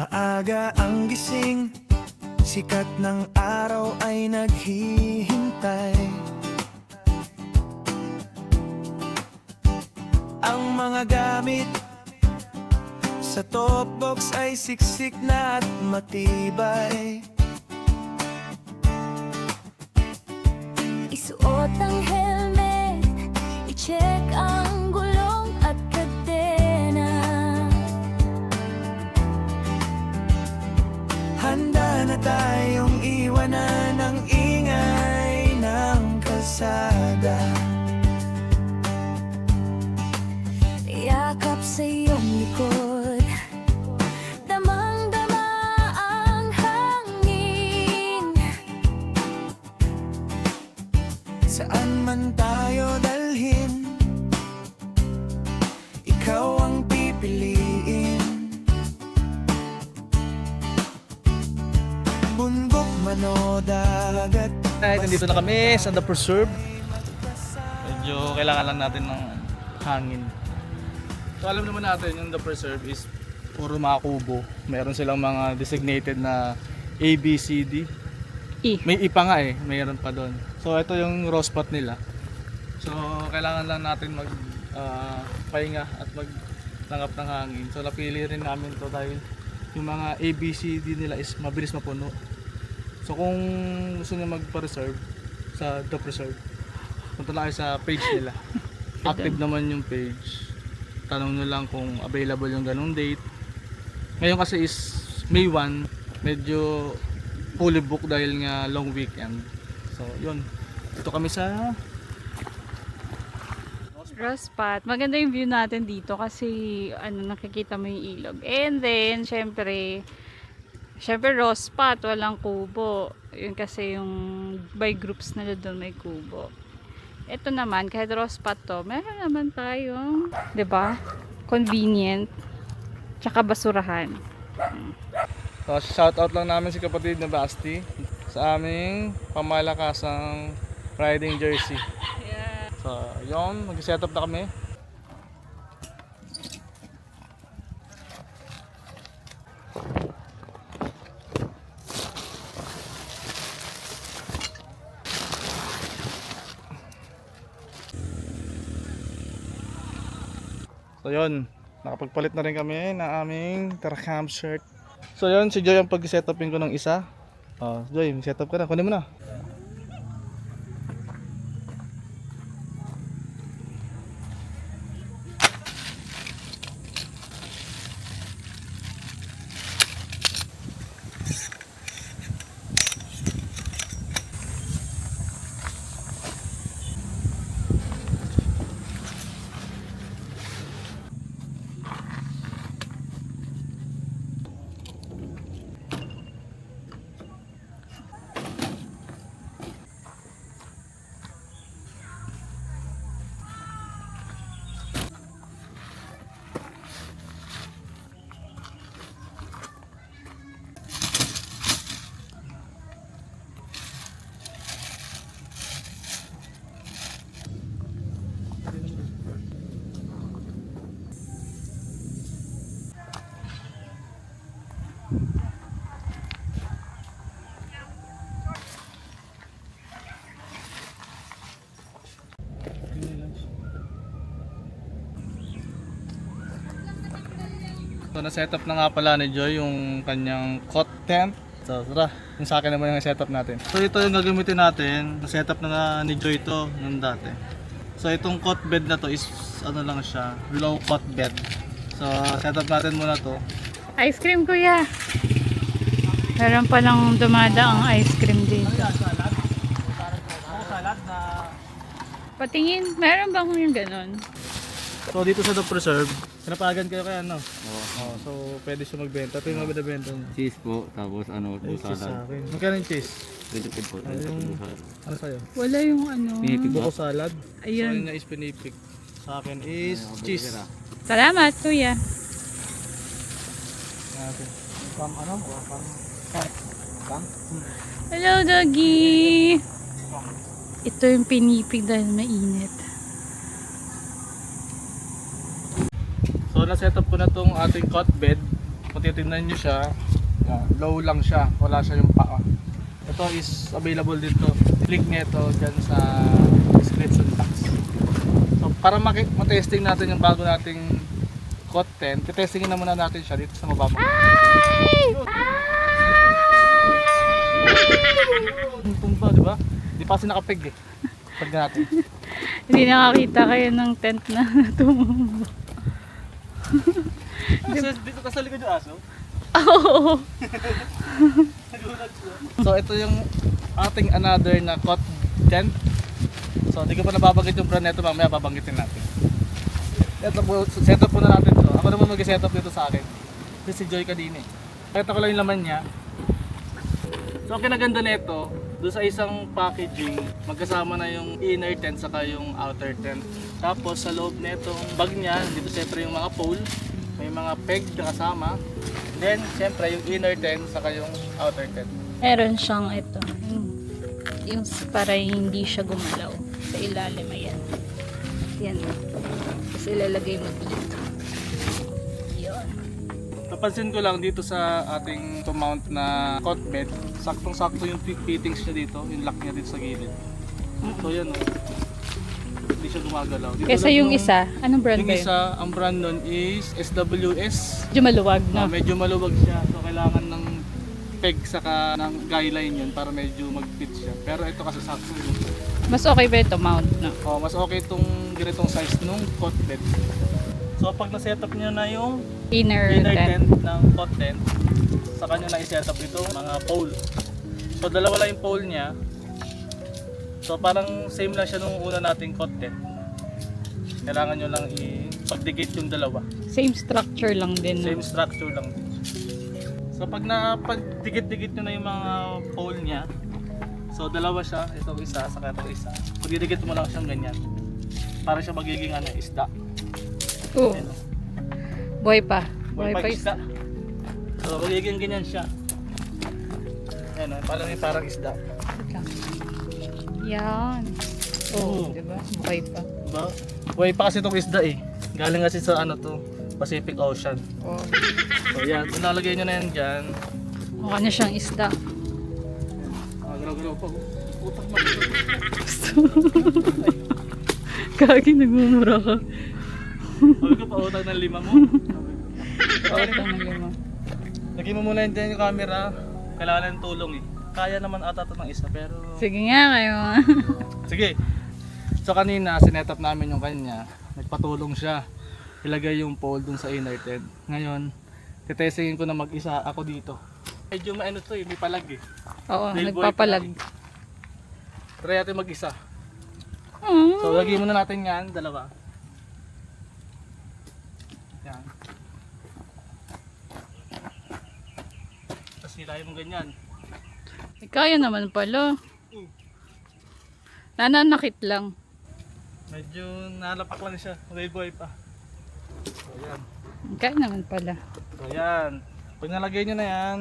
Maaga ang gising, sikat ng araw ay naghihintay. Ang mga gamit sa top box ay siksik na at matibay. Isuot ang helmet, i-check ang gulong at kadena. Handa na tayong iwanan ang ingay ng kalsada. Yakap sa iyong likod, damang-dama ang hangin. Saan man tayo dalhin, ikaw ang pipiliin. Bundok man o dagat, Right, nandito na kami sa The Preserve. Medyo kailangan lang natin ng hangin. So alam naman natin yung The Preserve is puro mga kubo. Meron silang mga designated na A, B, C, D. E. May I pa nga eh, mayroon pa doon. So ito yung raw spot nila. So kailangan lang natin mag pahinga at magtanggap ng hangin. So napili rin namin to dahil yung mga A, B, C, D nila is mabilis mapuno. So kung gusto niyo magpa-reserve sa The Preserve, punta lang kayo sa page nila. Active naman yung page. Tanong nyo lang kung available yung ganung date. Ngayon kasi is May 1, medyo fully booked dahil nga long weekend. So yun, dito kami sa Rospat. Maganda yung view natin dito kasi nakikita mo yung ilog. And then, syempre Rospat, walang kubo. Yun kasi yung by groups na doon may kubo. Ito naman, kahit Rospat to, meron naman tayong, 'di ba? Convenient. Tsaka basurahan. so, shout out lang namin si kapatid na Basti sa aming pamalakasang riding jersey. Yeah. So yun, mag-set up na kami. So yun, nakapagpalit na rin kami ng aming Terracamp shirt. So yun, si Joy ang pag-setupin ko ng isa. Joy, set up ka na, kunin mo na. So na-setup na nga pala ni Joy yung kanyang cot tent. So tara, yung sa akin naman yung setup natin. So ito yung gagamitin natin. Na-setup na nga ni Joy to nung dati. So itong cot bed na to is ano lang siya, low cot bed. So setup natin muna to. Ice cream, kuya. Meron palang dumadaang ice cream dito. Salad na. Patingin, meron bang yung ganon? So dito sa The Preserve, pinapagan kayo kaya ano? Oo. So pwede siya magbenta. Ito yung mga binabenta niya. Cheese po, tapos ano, Ay, cheese sa salad. akin. Magkano yung cheese? 25 po. Ano sa'yo? Wala yung ano. Pinipig Buko po. salad. So Ayun. yun na is pinipig. Sa akin is cheese. Salamat, kuya. Natin. Ano? Hello, doggy. Ito yung pinipig dahil mainit. So na-setup ko na tong ating cot bed. Kung titignan nyo siya, yan, low lang siya, wala siya yung paa. Ito is available dito. Click nyo ito dyan sa description box. So para matesting natin yung bago nating content, titestingin na muna natin siya dito sa mababa. Tumba, di ba? Di pa kasi nakapeg eh. Pag natin. Hindi nakakita kayo ng tent na tumumba. Dito ka sa likod yung aso? Oo. So ito yung ating another na cot tent. So di ko pa nababanggit yung brand nito, mamaya babanggitin natin. Ito po, setup po na natin to. Ako naman mag-setup dito sa akin. Kasi si Joy kanina eh. Pakita ko lang yung laman niya. So ang kinaganda nito, doon sa isang packaging, magkasama na yung inner tent saka yung outer tent. Tapos sa loob nitong bag niya, dito siyempre yung mga pole, may mga peg na kasama. Then siyempre yung inner tent saka yung outer tent. Meron siyang ito. Yung para hindi siya gumalaw. Sa ilalim, ayan. Yan. Tapos ilalagay mo dito. Yun. Napansin ko lang dito sa ating to mount na cot bed, saktong-sakto yung fittings niya dito, yung lock niya dito sa gilid. So yan o. Hindi siya gumagalaw. Dito Kesa lang yung isa, anong brand yung ba yun? isa, ang brand nun is SWS. Medyo maluwag, no? Medyo maluwag siya. So kailangan ng peg saka ng guy line yun para medyo mag-fit siya. Pero ito kasi sakto yun. Mas okay ba ito mount, no? Oh, mas okay itong ganitong size nung cot bed. So pag na-setup niyo na yung Inner inner tent. tent ng cot tent, sa kanya na i-setup ito mga pole. So dalawa lang yung pole niya. So parang same lang siya nung una nating cot tent. Kailangan nyo lang i-pagdikit yung dalawa. Same structure lang din, no? Same structure lang din. So pag napagdikit-dikit nyo na yung mga pole niya, so dalawa siya, itong isa, saka itong isa. Pagdidikit mo lang siyang ganyan. Para siya magiging isda. Oo. Ayan. Buhay pa. Buhay Buhay pa pa isda. So magiging ganyan siya. Ayan, parang isda. Yan. Oo, Oo. diba? Buhay pa. Diba? Buhay pa kasi itong isda eh. Galing kasi sa Pacific Ocean. Oo. So yan, ilalagay nyo na yan dyan. Mukha na siyang isda. Galaw-galaw pa. Utak mo. Kagi, nagmumura ka. Sabi ko pa utang ng 5 mo. Ito na lima. Lagyan mo muna yan dyan yung camera. Kailangan ng tulong eh. Kaya naman ata ito ng isa pero... Sige nga kayo. Sige. So kanina, sinetup namin yung kanya. Nagpatulong siya. Ilagay yung pole dun sa inner tent. Ngayon, titestingin ko na mag-isa ako dito. Medyo maano to eh, may palag eh. Oo, Dahil buhay nagpapalag. pa lang. Try natin mag-isa. Mm. So lagyan muna natin yan, dalawa. Yan. Tapos hilahin mo ganyan. Kaya naman pala. Nananakit lang. Medyo nalapak lang siya, may buhay pa. So yan. Kaya naman pala. So yan. Pag nalagay nyo na yan,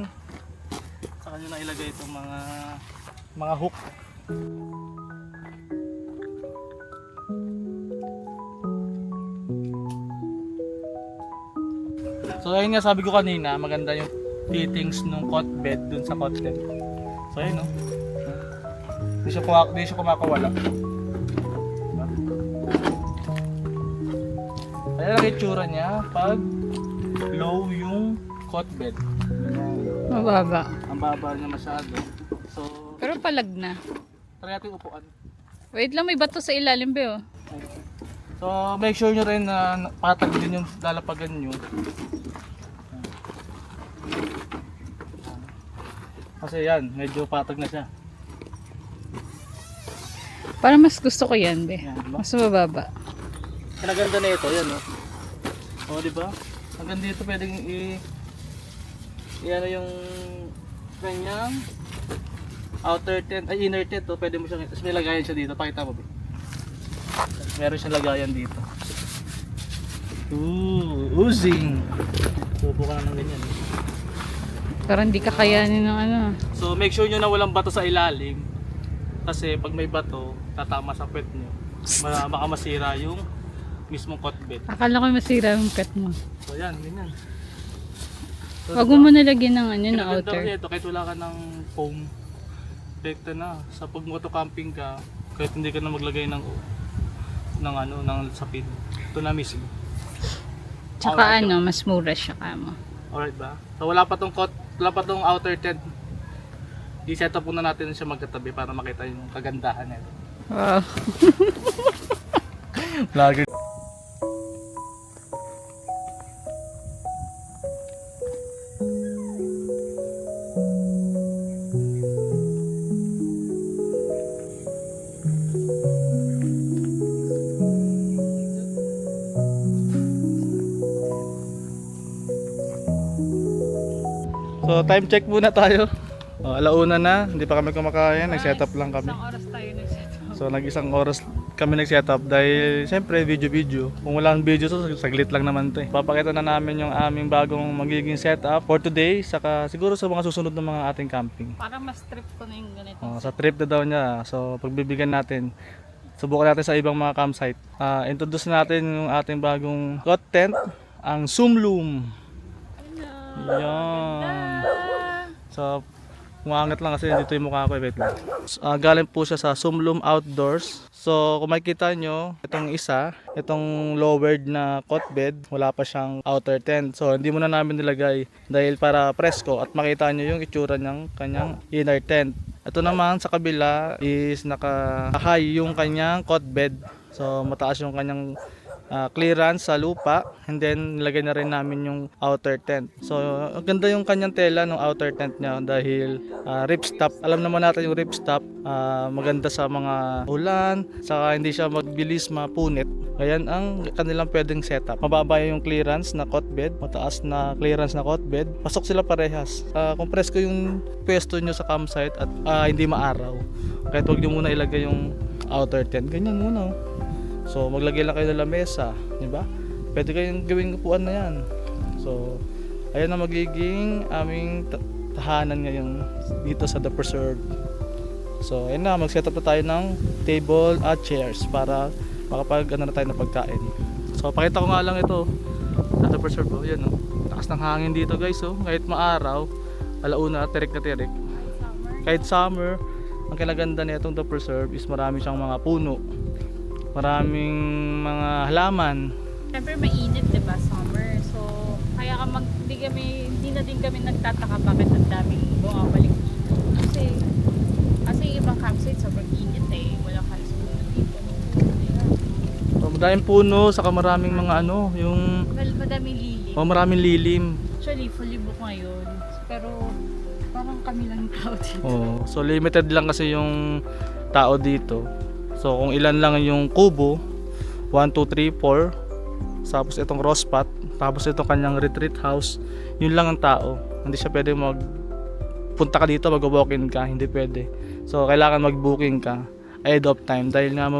saka nyo na ilagay itong mga hook. So ayun nga sabi ko kanina, maganda yung fittings nung cot bed dun sa cot tent. So ayun no. Di siya kumakawala. Diba? Ayan ang itsura niya pag low yung cot bed. Mababa. Ang baba niya masyado. So, Pero palag na. try natin upuan. Wait lang, may bato sa ilalim ba oh. So, make sure nyo rin na patag din yung lalapagan nyo. Kasi yan, medyo patag na siya. Para mas gusto ko yan, be. Yan, diba? Mas mababa. Ang ganda na ito, yan oh. O, diba? Hanggang dito pwedeng ano yung kanyang outer tent, ay inner tent oh. Pwede mo siyang, tapos may lagayan siya dito. Pakita mo, be. Meron siyang lagayan dito. Oozing! Subo ka na ng ganyan. Para hindi kakayanin ng ano. So make sure nyo na walang bato sa ilalim. Kasi pag may bato, tatama sa pet nyo. Baka masira yung mismong cot bed. Akala ko masira yung pet mo. So yan, ganyan. Wag mo muna lagyan ng ano na Kinaganda outer. kasi ito, kahit wala ka ng foam, direkta na. Sa pag moto camping ka, kahit hindi ka na maglagay ng sapid. Ito na mismo. Tsaka Alright, mas mura siya kamo. Alright ba? So wala pa tong outer tent. I-set up muna natin siya magkatabi para makita yung kagandahan nito. Wow. Vlogger. So time check muna tayo. Alauna na, hindi pa kami kumakain, nag-set up lang kami. Isang oras tayo nag-set up. So nag-isang oras kami nag-set up dahil siyempre video. Kung walang video so saglit lang naman to eh. Papakita na namin yung aming bagong magiging setup for today, saka siguro sa mga susunod na mga ating camping. Parang mas trip ko na yung ganito. Sa trip na daw niya, so pagbibigyan natin, subukan natin sa ibang mga campsite. Introduce natin yung ating bagong cot tent, ang Sumloom. Yan. So umangat lang kasi dito yung mukha ko, wait lang. Galing po siya sa Sumloom Outdoors. So kung makikita nyo, itong lowered na cot bed, wala pa siyang outer tent. So hindi muna namin nilagay dahil para presko at makita nyo yung itsura ng kanyang inner tent. Ito naman sa kabila is naka-high yung kanyang cot bed. So mataas yung kanyang clearance sa lupa, and then nilagay na rin namin yung outer tent. So ang ganda yung kanyang tela ng outer tent niya dahil ripstop. Alam naman natin yung ripstop, maganda sa mga ulan, saka hindi siya magbilis mapunit. Ayan ang kanilang pwedeng setup. Mababa yung clearance na cot bed, mataas na clearance na cot bed. Pasok sila parehas. Kung presko yung pwesto nyo sa campsite at hindi maaraw, kahit huwag nyo muna ilagay yung outer tent. Ganyan muna. So maglagay lang kayo ng lamesa, di ba? Pwede kayong gawing upuan na 'yan. So ayan na magiging aming tahanan ngayon dito sa The Preserve. So ayun na, mag-set up na tayo ng table at chairs para makapag-ano na tayo ng pagkain. So pakita ko nga lang ito sa The Preserve. Oh, yan oh. Takas ng hangin dito guys oh. Kahit maaraw, alauna, tirik na tirik. Kahit summer, ang kinaganda nitong The Preserve is marami siyang mga puno. Maraming mga halaman. Siyempre mainit, diba, summer. So, kaya hindi na din kami nagtataka bakit ang daming bumabalik dito. Kasi ibang campsite sobrang init eh. Walang halos puno dito. So, madaming puno, saka maraming mga yung Madaming lilim. maraming lilim. Actually, fully book ngayon. Pero, parang kami lang yung tao dito. So limited lang kasi yung tao dito. So kung ilan lang yung kubo, 1, 2, 3, 4, tapos itong rospat, tapos itong kanyang retreat house, yun lang ang tao. Hindi siya pwede punta ka dito, mag-walk-in ka, hindi pwede. So kailangan mag-booking ka ahead of time dahil nga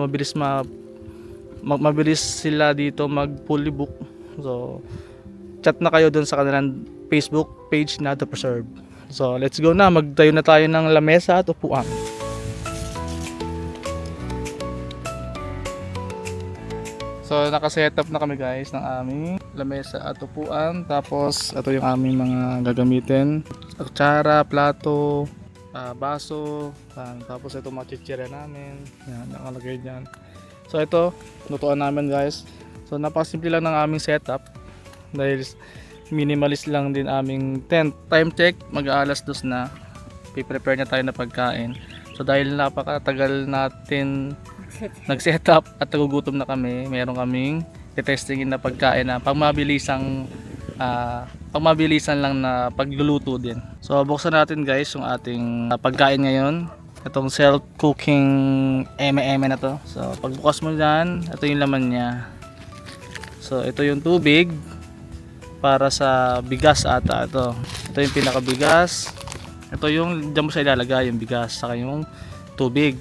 mabilis sila dito mag-fully book. So chat na kayo dun sa kanilang Facebook page na The Preserve. So let's go na, magtayo na tayo ng lamesa at upuan. So naka-set up na kami guys ng aming lamesa at upuan. Tapos ito yung aming mga gagamitin. Kutsara, plato, baso, tapos ito mga chichirya namin. Yan, nakalagay dyan. So ito, lutuan namin guys. So napakasimple lang ng aming setup dahil minimalist lang din aming tent. Time check, mag-aalas 2 na. Piprepare na tayo na pagkain. So dahil napakatagal natin nag-setup at nagugutom na kami, meron kaming i-testingin na pagkain na pangmabilisan lang na pagluluto din. So buksan natin guys yung ating pagkain ngayon. Itong self-cooking eme-eme na to. So pagbukas mo dyan, ito yung laman niya. So ito yung tubig para sa bigas ata ito. Ito yung pinakabigas. Ito yung dyan mo siya ilalagay yung bigas saka yung tubig.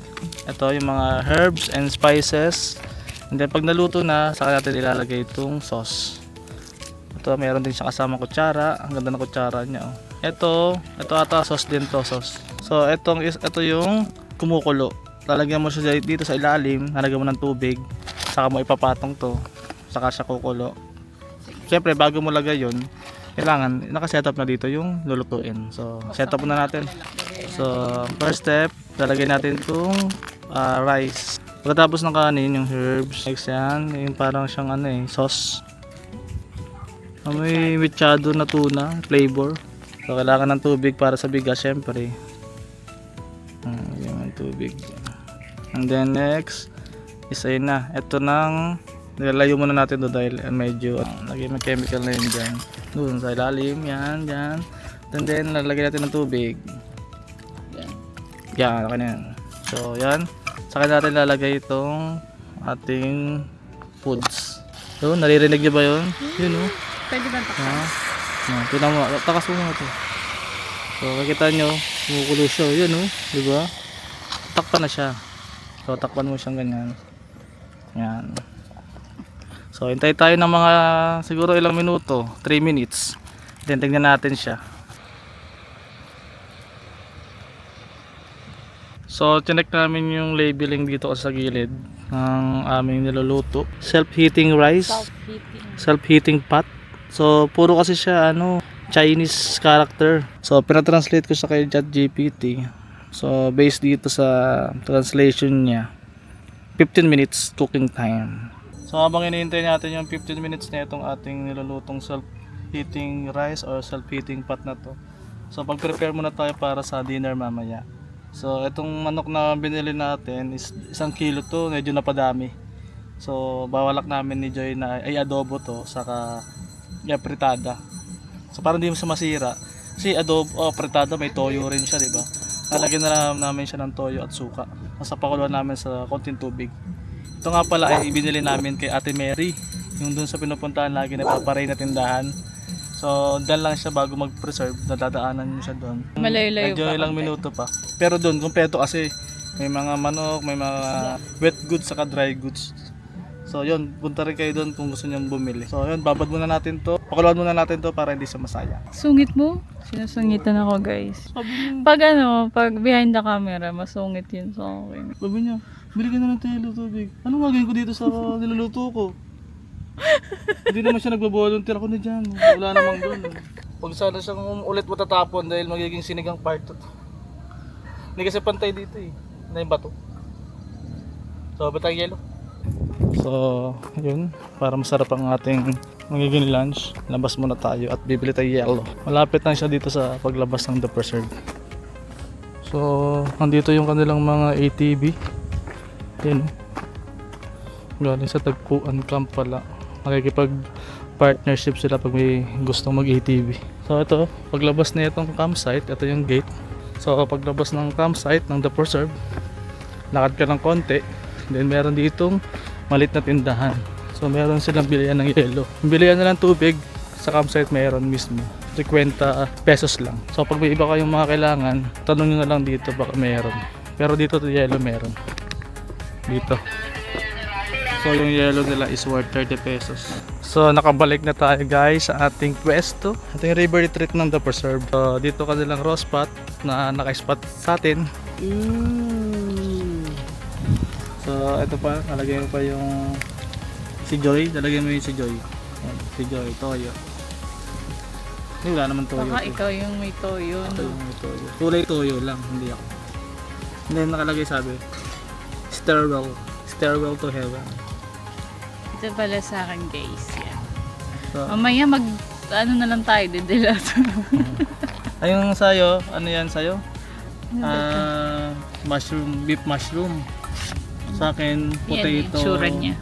Ito yung mga herbs and spices. And then pag naluto na, saka natin ilalagay itong sauce. Ito meron din siyang kasamang kutsara. Ang ganda ng kutsara niya. Ito ata sauce din to, sauce. So ito yung kumukulo. Lalagyan mo siya dito sa ilalim, lalagyan mo ng tubig, saka mo ipapatong to, saka siya kukulo. Siyempre bago mo lagay yun, kailangan naka-setup na dito yung lulutuin. So, setup muna natin. So, first step, lalagay natin itong rice. Pagkatapos ng kanin, yung herbs, next yan, yung parang siyang sauce. May mechado na tuna, flavor. So, kailangan ng tubig para sa bigas, syempre. Yung tubig. And then next, is ayun na. Ito nang nilalayo muna natin doon dahil medyo may chemical na yun dyan. Doon sa ilalim, yan, yan. And then lalagyan natin ng tubig. Yan, okay na yan. So, yan. Saka natin lalagay itong ating foods. So, naririnig niyo ba yun? Yun, oh. Pwede ba takpan? Tignan mo, takas mo muna ito. So, makikita nyo, kumukulo siya. Yun, oh. Diba? Takpan na siya. So, takpan mo siyang ganyan. Yan. So, hintay tayo ng mga siguro ilang minuto. 3 minutes. Then, tignan natin siya. So, chinek namin yung labeling dito sa gilid ng aming niluluto. Self-heating rice. Self-heating pot. So, puro kasi siya Chinese character. So, pinatranslate ko siya kay ChatGPT. So, based dito sa translation niya, 15 minutes cooking time. So, habang hinihintay natin yung 15 minutes na itong ating nilulutong self-heating rice or self-heating pot na to. So, pag-prepare muna tayo para sa dinner mamaya. So, itong manok na binili natin is 1 kilo to, medyo napadami. So, bawalak namin ni Joy na ay adobo to, saka fritada. So, para hindi mo masira. Kasi adobo, fritada may toyo rin siya, di ba? Lalagyan na namin siya ng toyo at suka. Nasa pakuluan namin sa konting tubig. Ito nga pala ay ibinili namin kay Ate Mary. Yung dun sa pinupuntahan lagi na paparay na tindahan. So, dyan lang siya bago mag-preserve. Nadadaanan nyo siya doon. Malayo-layo Medyo pa ilang konti. minuto pa. Pero doon, kumpleto kasi may mga manok, may mga wet goods saka dry goods. So, yun. Punta rin kayo doon kung gusto nyo bumili. So, yun. Babad muna natin to. Pakuluan muna natin to para hindi siya masaya. Sungit mo? Sinusungitan ako, guys. Pag behind the camera, masungit yun sa akin. Sabi niya, bili ka na ng telo tubig. Ano gagawin ko dito sa niluluto ko? Hindi naman siya nagbo-volunteer ako na dyan. Wala namang doon. Huwag sana siyang ulit matatapon dahil magiging sinigang part to. Hindi kasi pantay dito eh. Na yung bato. So, batang yelo. So, yun. Para masarap ang ating magiging lunch. Labas muna tayo at bibili tayo yelo. Malapit lang siya dito sa paglabas ng The Preserve. So, nandito yung kanilang mga ATV. Yan. Galing sa Tagpuan Camp pala. Nakikipag partnership sila pag may gustong mag-ATV. So ito, paglabas na itong campsite, ito yung gate. So paglabas ng campsite ng The Preserve, lakad ka ng konti, then meron ditong malit na tindahan. So meron silang bilihan ng yelo. Bilihan na lang tubig sa campsite meron mismo. 50 pesos lang. So pag may iba kayong mga kailangan, tanong nyo na lang dito baka meron. Pero dito yelo meron. Dito. So yung yellow nila is worth 30 pesos. So nakabalik na tayo guys sa ating pwesto. Ito yung river retreat ng The Preserve. So dito kanilang raw spot na naka-spot sa atin. So ito pa, nalagay mo pa yung si Joy. Nalagay mo yung si Joy. Yan, si Joy, toyo. Wala naman toyo. Baka ikaw yung may toyo. Ako yung may toyo. Kulay toyo lang, hindi ako. And then nakalagay sabi, stairwell to heaven. Ito pala sa akin guys. Yan. So, Mamaya na lang tayo, didilato. ayun sa'yo, ano yan sa'yo? Mushroom, beef mushroom. Sa akin, Yan, potato. itsura niya.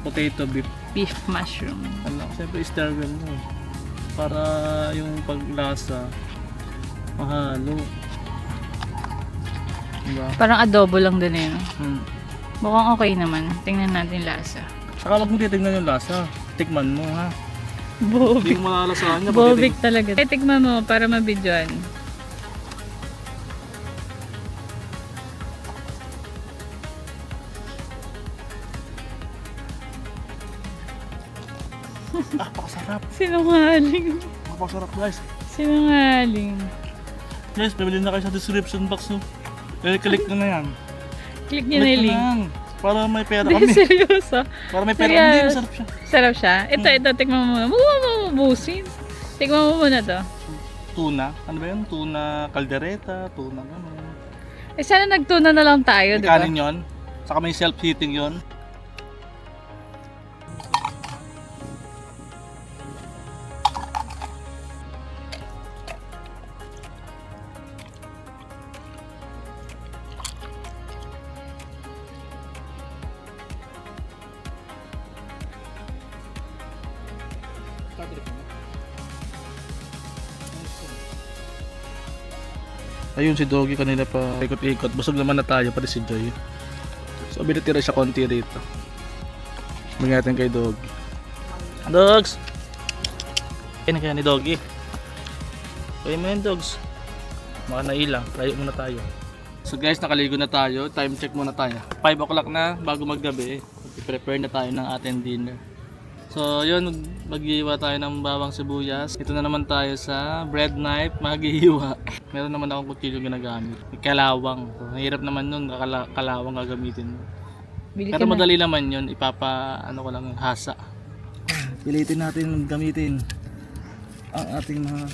Potato beef. Beef mushroom. Ano, siyempre stairwell mo. Para yung paglasa, mahalo. Diba? Parang adobo lang din eh. No? Hmm. Mukhang okay naman. Tingnan natin lasa. Saka wag mo titignan yung lasa. Tikman mo ha. Hindi Bobik. mo malalasahan niya. Bobik talaga. Tikman mo para mabidyoan. Pakasarap. Sinungaling. Pakasarap guys. Sinungaling. Guys, pabili na kayo sa description box. No? Click nyo na yan. Click niyo na yung link. Para may pera Hindi, kami. seryoso. Para may pera. Seryoso. Hindi, masarap siya. Sarap siya. Ito, tikman mo muna. Huwag mo mabusin. Tignan mo muna to. Tuna. Ano ba yun? Tuna caldereta, tuna gano'n. Eh, sana nagtuna na lang tayo, May di ba? kanin yun. Saka may self-heating yun. Ayun si Doggy kanina pa ikot-ikot. Busog naman na tayo pati si Joy. So binitira siya konti rito. Bigyan natin kay Doggy. Dogs! Kaya na kaya ni Doggy. Kaya mo yan, Dogs. Baka nailang. Tayo muna tayo. So guys, nakaligo na tayo. Time check muna tayo. 5 o'clock na bago maggabi. Prepare na tayo ng ating dinner. So yun, maghihiwa tayo ng bawang sibuyas. Ito na naman tayo sa bread knife, maghihiwa. Meron naman akong kutsilyo ginagamit. May kalawang. So, mahirap naman nun, kalawang gagamitin mo. Bili Pero madali naman yun, ano ko lang, hasa. Pilitin natin gamitin ang ating mga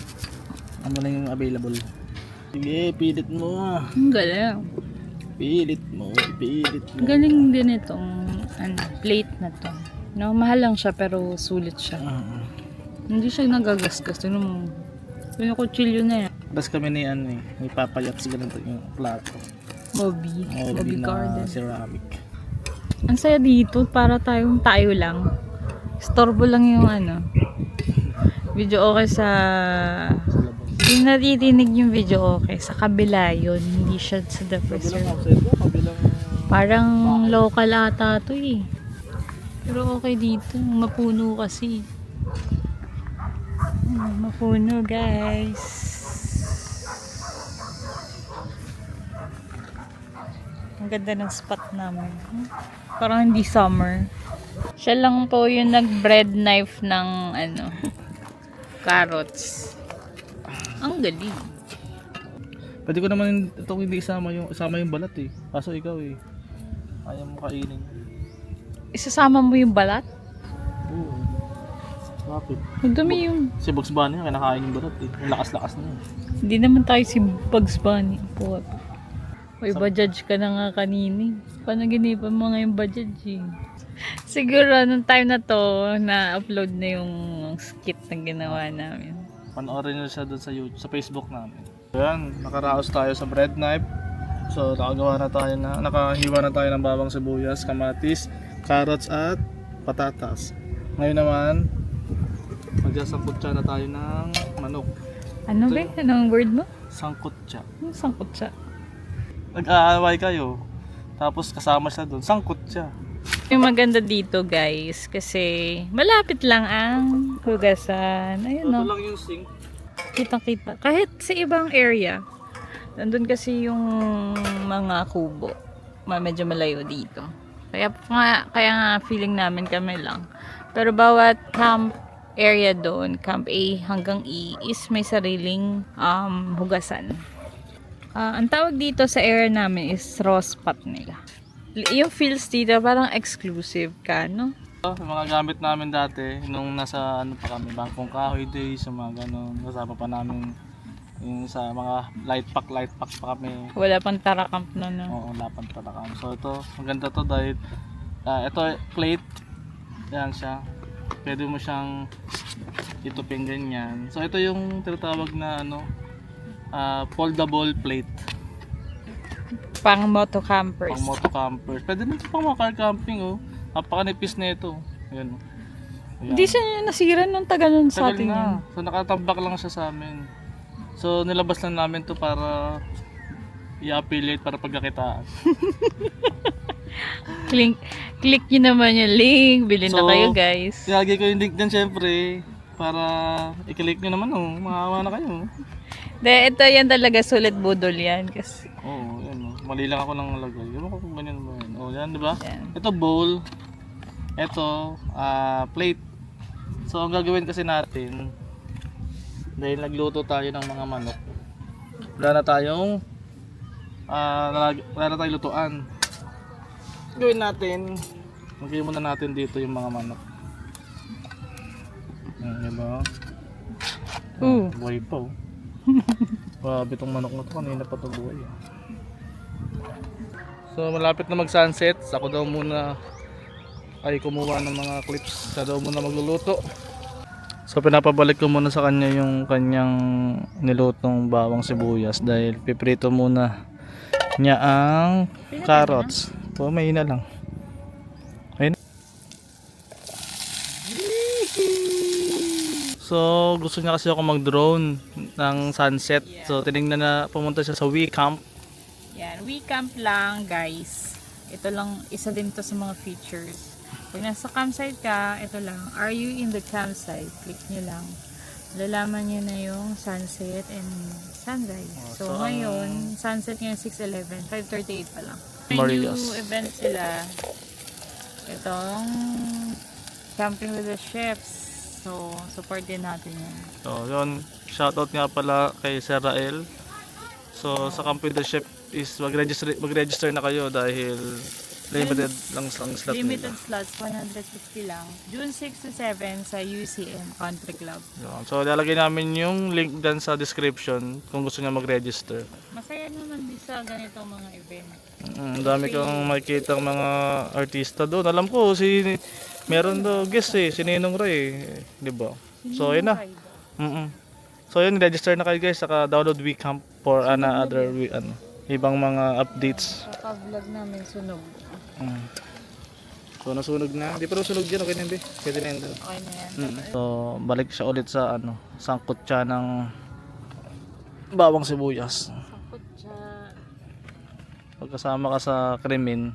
ano lang yung available. Sige, pilit mo. Ang galing. Pilit mo. Ang galing din itong plate na to. No, mahal lang siya pero sulit siya. Hindi siya nagagasgas. Tignan mo. Yung kutsilyo na yan. Tapos kami ni may papayat sa ganito yung plato. Bobby na Garden. ceramic. Ang saya dito, para tayo lang. Storbo lang yung video okay sa... Yung natitinig yung video okay. Sa kabila yun, hindi siya sa the first Outside ba? Kabilang... Parang local ata to eh. Pero okay dito, mapuno kasi. Mapuno guys. Ang ganda ng spot namin. Parang hindi summer. Siya lang po yung nag-bread knife ng carrots. Ang galing. Pwede ko naman ito hindi isama yung balat eh. Kaso ikaw eh. Ayaw mo kainin. Isasama mo yung balat? Oo. Bakit? Madumi yung... Si Bugs Bunny kinakain yung balat eh. Yung lakas-lakas na eh. Hindi naman tayo si Bugs Bunny. Po. Uy, bajaj ka na nga kanini. Panaginipan mo nga yung bajaj eh. Siguro, nung time na to, na-upload na yung skit na ginawa namin. Panoorin nyo siya doon sa YouTube, sa Facebook namin. Ayan, nakaraos tayo sa bread knife. So, nakahiwa na tayo ng bawang sibuyas, kamatis, carrots at patatas. Ngayon naman, magsasangkutsa na tayo ng manok. Ano ba? Anong word mo? Sangkutsa. Ano sangkot siya? Nag-aaway kayo, tapos kasama siya doon, sangkutsa. Yung maganda dito guys, kasi malapit lang ang hugasan. Ayun Ito no. lang yung sink. Kitang-kita. Kahit sa ibang area, nandun kasi yung mga kubo. Medyo malayo dito. Kaya nga feeling namin kami lang. Pero bawat camp area doon, Camp A hanggang E, is may sariling hugasan. Ang tawag dito sa area namin is raw spot nila. Yung feels dito parang exclusive ka, no? Yung mga gamit namin dati, nung nasa pa kami, Bangkong Kahoy Days, yung mga ganun, kasama pa namin yung sa mga light pack pa kami. Wala pang tarakam na no. Oo, lapan talaga. So ito, maganda to dahil ito plate. Yan siya. Pwede mo siyang itupin ganyan. So ito yung tinatawag na foldable plate. Pang moto campers. Pang moto campers. Pwede din pang mga car camping oh. Napakanipis na ito. Ayan. Hindi siya nasira nung tagal nun sa Tagal atin yan. na. So nakatambak lang siya sa amin. So nilabas lang namin to para i-affiliate para pagkakitaan. Click nyo naman yung link. Bilhin na So, kayo guys. Ilagay ko yung link dyan syempre para i-click nyo naman maawa na kayo. Ito yan talaga sulit budol yan. Kasi, Oo, yan mali lang ako lang nalagay. Ewan ko kung ganyan ba yan. Oh, yan, di ba? yan. Ito bowl. Ito plate. So ang gagawin kasi natin dahil nagluto tayo ng mga manok. Wala na tayong lutuan. Gawin natin, magiging muna natin dito yung mga manok. Yan, diba? Buhay pa oh. Grabe itong manok na to, kanina pa ito buhay ah. So malapit na mag sunset, ako daw muna ay kumuha ng mga clips. Siya daw muna magluluto. So pinapabalik ko muna sa kanya yung kanyang nilutong bawang sibuyas dahil piprito muna niya ang carrots. So mahina lang. Ayun. So gusto niya kasi ako mag-drone ng sunset. So tinignan na pumunta siya sa WeCamp. Yan, WeCamp lang guys. Ito lang, isa din to sa mga features. Pag nasa campsite ka, ito lang. Are you in the campsite? Click nyo lang. Lalaman nyo na yung sunset and sunrise. So, so, ngayon, sunset ngayon 6:11, 5:38 pa lang. May Marias. new event sila. Itong Camping with the Chefs. So, support din natin yan. So yun, shoutout nga pala kay Sir Rael. So sa Camp with the Chef is mag-register na kayo dahil limited lang ang slot Limited nila. slots, 150 lang. June 6 to 7 sa UCM Country Club. Yun. So lalagay namin yung link dyan sa description kung gusto niya mag-register. Masaya naman din sa ganitong mga event. Ang dami kang makikita mga artista doon. Alam ko meron daw guest si Ninong Ray, di ba? So yun na. So yun, register na kayo guys, saka download WeCamp for another ibang mga updates. Pag-vlog namin sunog. So nasunog na. Hindi pa rin sunog dyan, okay na hindi. Pwede na yun. Okay na yan. So balik siya ulit sa sangkot siya ng bawang sibuyas. Sakot siya. Pagkasama ka sa krimen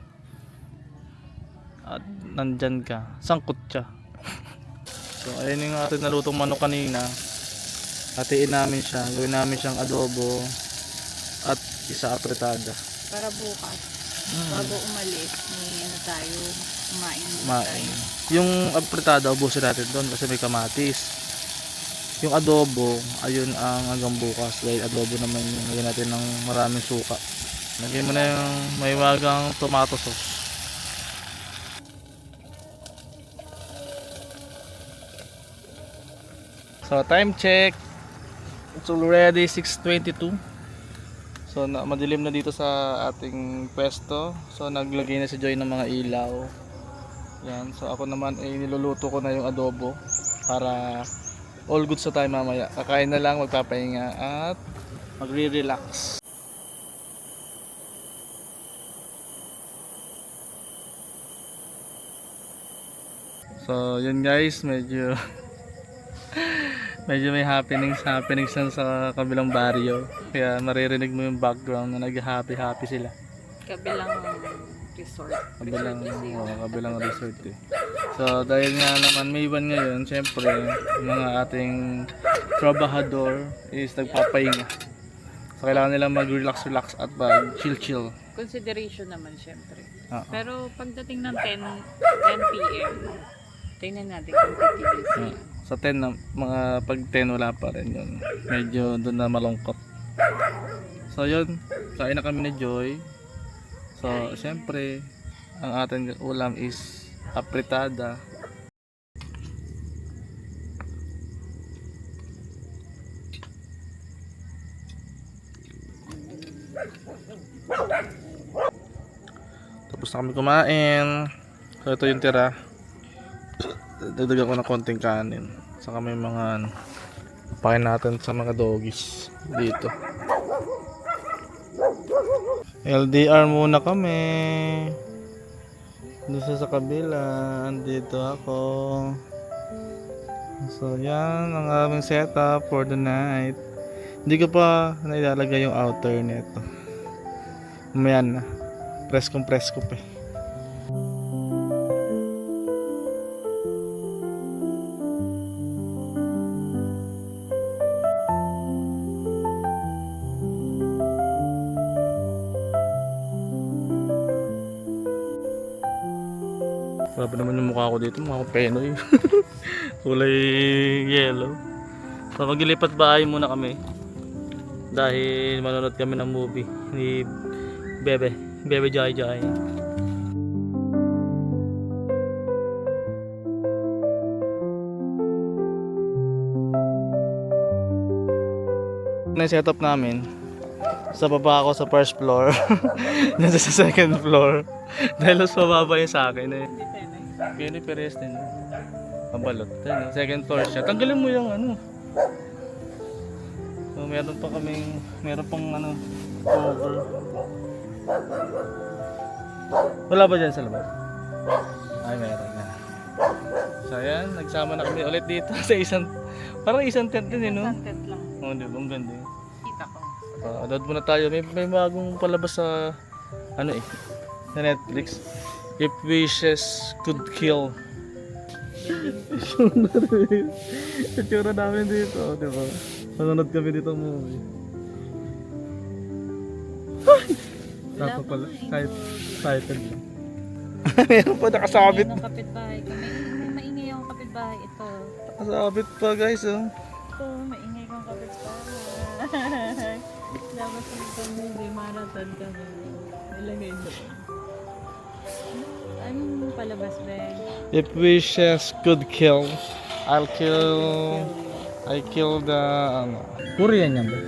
at nandyan ka, sangkot siya. So ayun yung ating nalutong manok kanina. Hatiin namin siya, gawin namin siyang adobo at isa apretada. Para bukas, bago umalis, may tayo, kumain muna Main. tayo. Yung apretada ubusin natin doon kasi may kamatis. Yung adobo, ayun ang hanggang bukas dahil adobo naman yung lagyan natin ng maraming suka. Lagyan mo na yung may wagang tomato sauce. So time check. It's already 6:22. So madilim na dito sa ating pwesto. So naglagay na si Joy ng mga ilaw. Yan. So ako naman ay niluluto ko na yung adobo para all good sa tayo mamaya. Kakain na lang, magpapahinga at magre-relax. So yun guys, medyo may happenings lang sa kabilang baryo. Kaya maririnig mo yung background na nag-happy sila. Kabilang resort. Kabilang resort eh. So dahil nga naman May 1 ngayon, syempre yung mga ating trabahador is nagpapahinga. So kailangan nila mag-relax at mag-chill. Consideration naman syempre. Oo. Pero pagdating ng 10 PM, tingnan natin kung titigil sila. Sa 10 na, mga pag 10 wala pa rin yun. Medyo doon na malungkot. So yun, kain na kami ni Joy. So syempre, ang ating ulam is apretada. Tapos na kami kumain. So ito yung tira. Dagdagan ko ng konting kanin. Saka may mga pakain natin sa mga doggies dito. LDR muna kami. Dito sa kabila. Andito ako. So yan ang aming setup for the night. Hindi ko pa nailalagay yung outer nito. Umayan na. Press ko pa. Grabe naman yung mukha ko dito, mukha ko penoy. Kulay yellow. So maglilipat bahay muna kami. Dahil manonood kami ng movie ni Bebe Jai Jai. na yung setup namin. Sa baba ako sa first floor. Diyan sa second floor. Dahil mas mababa yung sa akin eh. Hindi Perez din. Mabalot. Second floor siya. Tanggalin mo yung ano. So meron pang ano, cover. Wala ba dyan sa labas? Ay, meron na. So ayan, nagsama na kami ulit dito sa parang isang tent din eh, no? Content lang. Oh, di ba? Ang ganda eh. Kita ko. Download muna tayo. May bagong palabas sa ano eh, sa Netflix. If Wishes Could Kill. Itsura namin dito, di ba? Manonood kami dito movie. Dapat pala, kahit title lang. Meron pa nakasabit. Ang kapitbahay ko. May maingay akong kapitbahay ito. Nakasabit pa guys, oh. Ito, maingay kong kapitbahay. Dapat sa ito movie, marathon kami. Nilagay doon. Anong palabas ba? If Wishes Could Kill, I kill the Korean yan ba?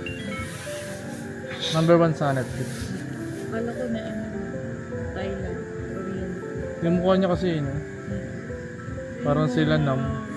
Number 1 sa Netflix. Akala ko na Thailand, Korean. Yung mukha niya kasi yun, parang sila nam.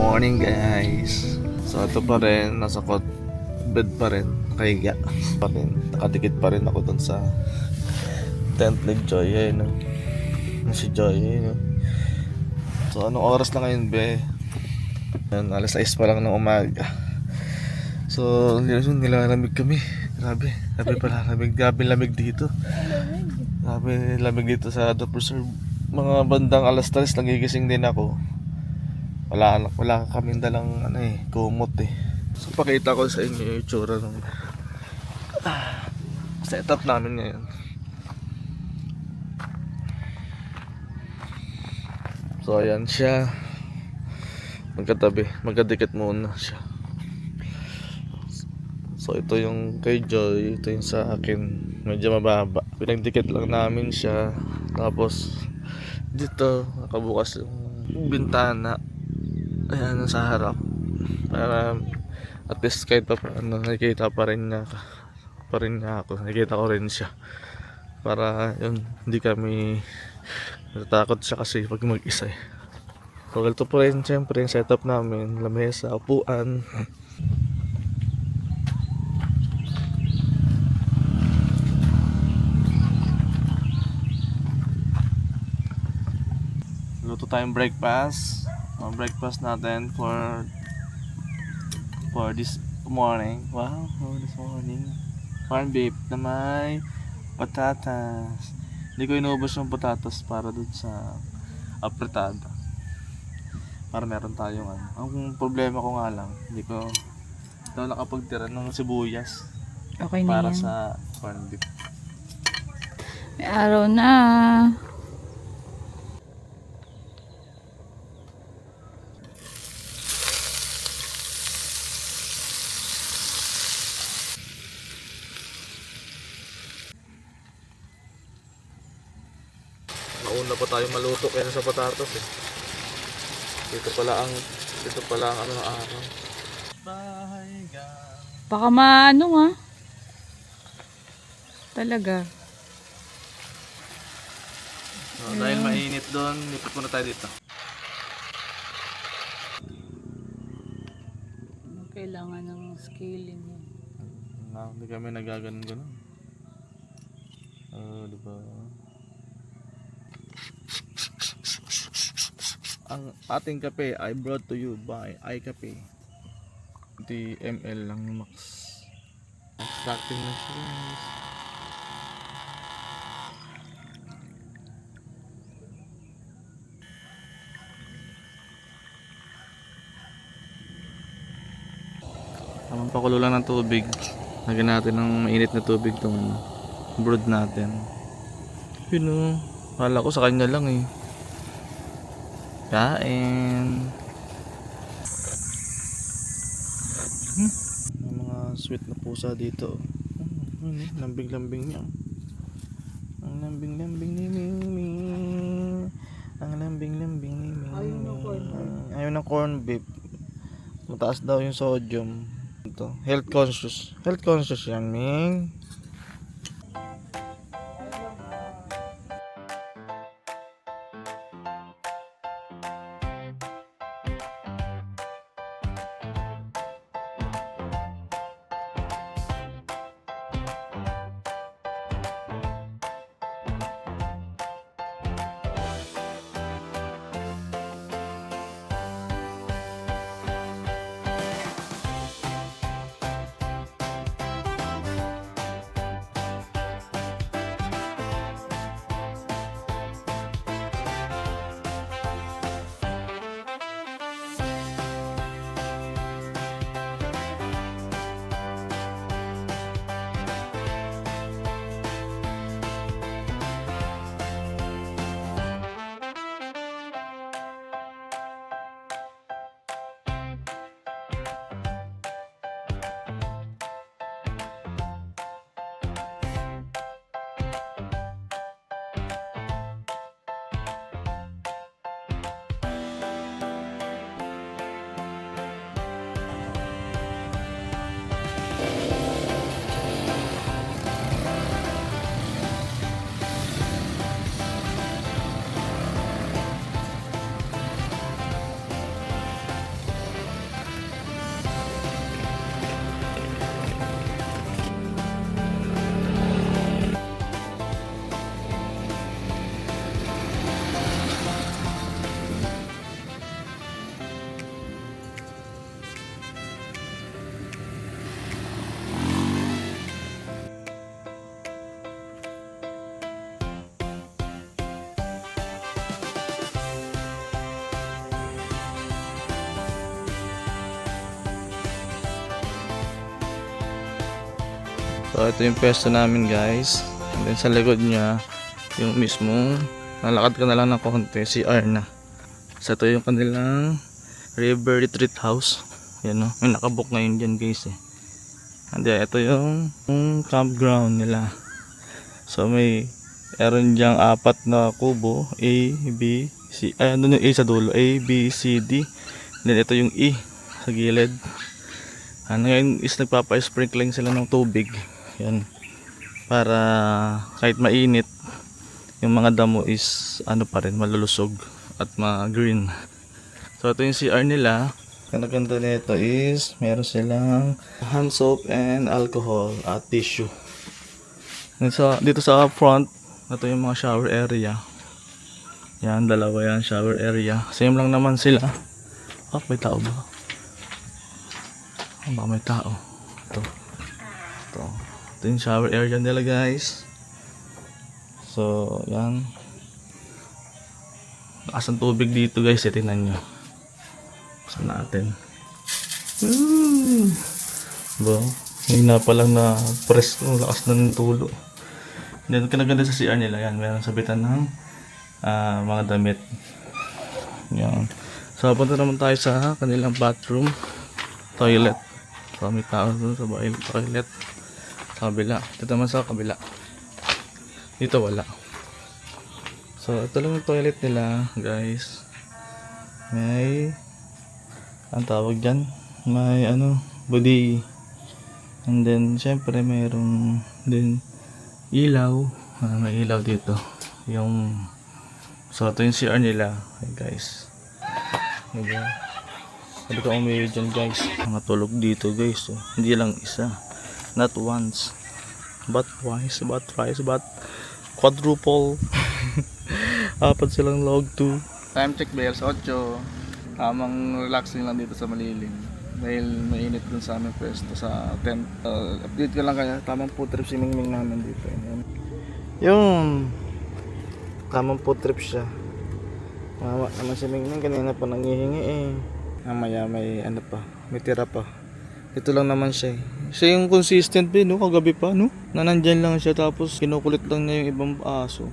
Morning guys. So ito pa rin, nasa bed pa rin, nakahiga pa rin, nakadikit pa rin ako dun sa tent ni Joy, no? Si Joy, no? So anong oras na ngayon be? Yan, alas 6 pa lang ng umaga. So nilalamig kami. Grabe pala lamig. Grabe lamig dito. Grabe lamig dito sa The Preserve. Mga bandang alas 3 nagigising din ako. Wala kaming dalang ano eh, kumot eh. So pakita ko sa inyo yung itsura ng setup namin ngayon. So ayan siya. Magkadikit muna siya. So ito yung kay Joy, ito yung sa akin. Medyo mababa. Pinagdikit lang namin siya. Tapos dito nakabukas yung bintana. Ayan, sa harap. Para at least kahit pa paano nakikita pa rin niya ako. Nakikita ko rin siya. Para yun, hindi kami natatakot siya kasi pag mag-isa eh. So ito po rin siyempre yung setup namin. Lamesa, upuan. Luto tayong breakfast. Ang breakfast natin for this morning. Wow, for this morning. Corn beef na may patatas. Hindi ko inubos yung patatas para dun sa apretada. Para meron tayong ano. Ang problema ko nga lang, hindi ko nakapagtira ng sibuyas. Okay na para yan. sa corn beef. May araw na. Nauna pa tayo maluto kaysa sa patatas eh. Dito pala ang ano ng araw. Bahay gang. Baka maano nga. Talaga. So, dahil mainit doon, lipat muna tayo dito. Kailangan ng scaling. Hindi kami nagaganon-ganon. Diba? Ang ating kape ay brought to you by iCafe. 20 ml lang max. Extracting na siya. Tamang pakulo lang ng tubig. Lagyan natin ng mainit na tubig tong brood natin. Yun o. Kala ko sa kanya lang eh. Kain. May mga sweet na pusa dito. Lambing-lambing niya. Ang lambing-lambing ni Ming. Ang lambing-lambing ni Ming. Ayaw ng corn beef. Mataas daw yung sodium. Ito, health conscious. Health conscious yan, Ming. So ito yung pwesto namin guys. And then sa likod niya, yung mismong nalakad ka na lang ng konti, CR na. So ito yung kanilang river retreat house. Yan o, may nakabook ngayon dyan guys eh. And then ito yung campground nila. So may meron dyang 4 na kubo, A, B, C. Ay ano yung A sa dulo, A, B, C, D. And then ito yung E sa gilid. Ngayon is nagpapa-sprinkling sila ng tubig. Yan. Para kahit mainit, yung mga damo is ano pa rin, malulusog at ma-green. So ito yung CR nila. Ang ganda nito is meron silang hand soap and alcohol at tissue. And so, dito sa front, ito yung mga shower area. Yan, dalawa yan, shower area. Same lang naman sila. Oh, may tao ba? Oh, baka may tao. Ito. Ito yung shower area nila guys. So, yan. Lakas ng tubig dito guys, tingnan nyo. Buksan natin. Ba, hina pa lang na press ko, lakas na ng tulo. Then, kinaganda sa CR nila, yan. Meron sabitan ng mga damit. Yan. So, punta naman tayo sa kanilang bathroom, toilet. So, may tao doon sa toilet. Sa kabila. Dito naman sa kabila. Dito wala. So, ito lang yung toilet nila, guys. May ang tawag dyan? May body. And then, syempre, mayroong din ilaw. May ilaw dito. So, ito yung CR nila, guys. Diba? Hindi ka umiwi dyan, guys. Mga tulog dito, guys. So, hindi lang isa. Not once, but twice, but thrice, but quadruple. 4 silang log 2. Time check bells 8. Tamang relaxing lang dito sa malilim. Dahil mainit dun sa aming pwesto sa tent. Update ko lang kaya. Tamang food trip si Mingming namin dito. Yun. Tamang food trip siya. Naman si Mingming kanina pa nangihingi eh. Mamaya may may tira pa. Ito lang naman siya eh. Siya yung consistent din, no? Kagabi pa, no? Na nandyan lang siya tapos kinukulit lang niya yung ibang aso.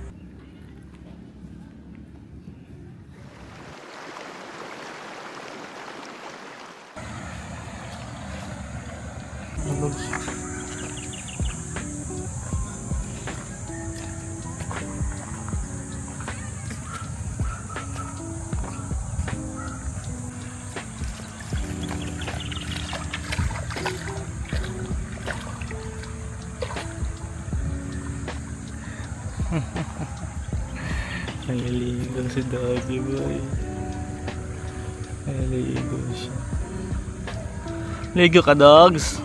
Nangiligo si Doggy Boy. Nangiligo siya. Ligo ka, dogs!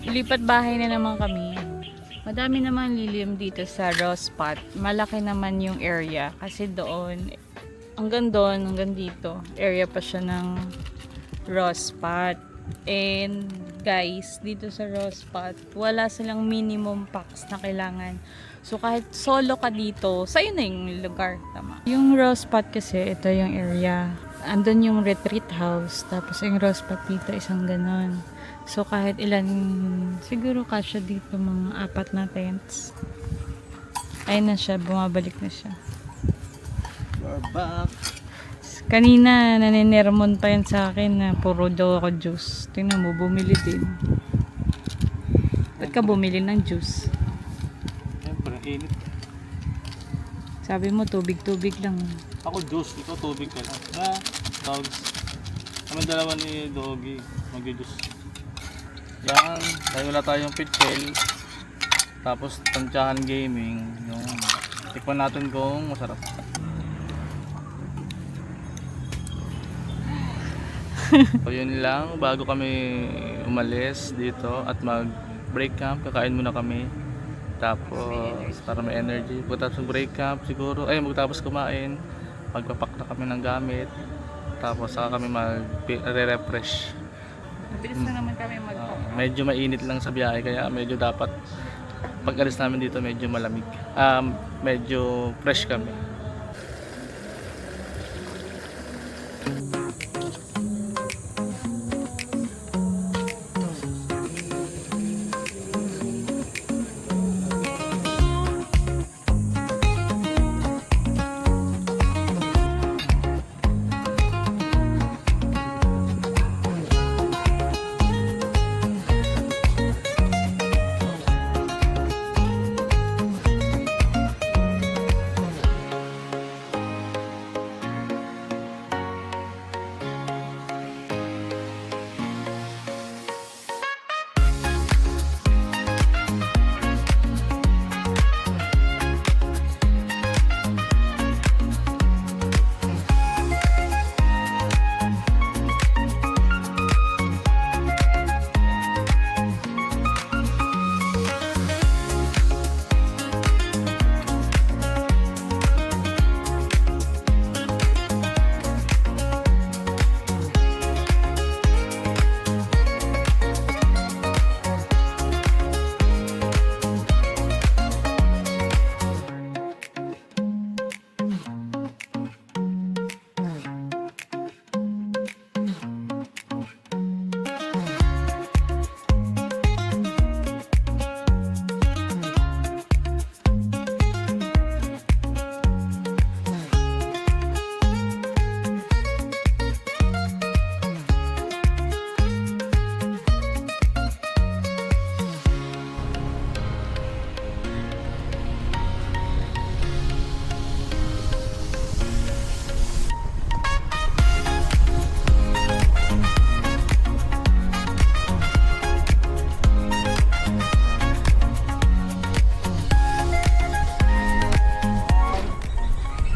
Lipat bahay na naman kami. Madami naman lilium dito sa Rose Spot. Malaki naman yung area kasi doon, hanggang dito, area pa siya ng Rose Spot. And guys, dito sa Rose Spot, wala silang minimum packs na kailangan. So kahit solo ka dito, sa'yo na yung lugar. Tama. Yung Rose Spot kasi, ito yung area. Andun yung retreat house. Tapos yung Rose Spot dito, isang ganon. So kahit ilan, siguro kasya dito mga 4 na tents. Ayun na siya, bumabalik na siya. We're back! Kanina, naninermon pa yan sa akin na puro daw ako juice. Tingnan mo, bumili din. Ba't ka bumili ng juice? Siyempre, init. Sabi mo, tubig-tubig lang. Ako juice, ikaw tubig ka lang. Ha? Dogs. Kami dalawa ni Doggy. Mag-juice. Yan, tayo wala tayong pitchel. Tapos Tansyahan Gaming. Yung tikman natin kung masarap. So yun lang, bago kami umalis dito at mag break camp, kakain muna kami. Tapos para may energy. Pagkatapos ng break camp siguro, magtapos kumain, magpapak na kami ng gamit. Tapos saka kami mag-refresh. Mabilis na naman kami Medyo mainit lang sa biyahe kaya medyo dapat pag alis namin dito medyo malamig. Medyo fresh kami.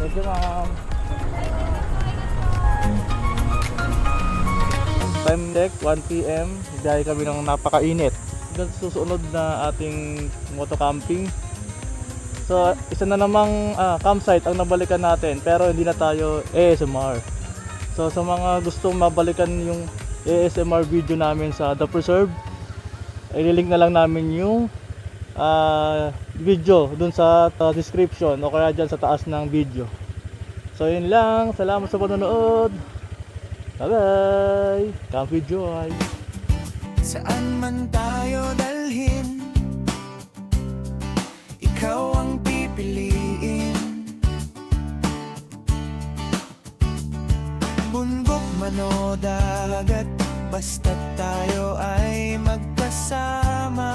Medyo time check, 1 PM. Biyahe kami ng napakainit. Susunod na ating moto camping. So, isa na namang campsite ang nabalikan natin pero hindi na tayo ASMR. So, sa mga gustong mabalikan yung ASMR video namin sa The Preserve, i-link na lang namin yung video dun sa description o kaya dyan sa taas ng video. So yun lang, salamat sa panonood. Bye-bye! Come with joy! Saan man tayo dalhin, ikaw ang pipiliin. Bundok man o dagat, basta tayo ay magkasama.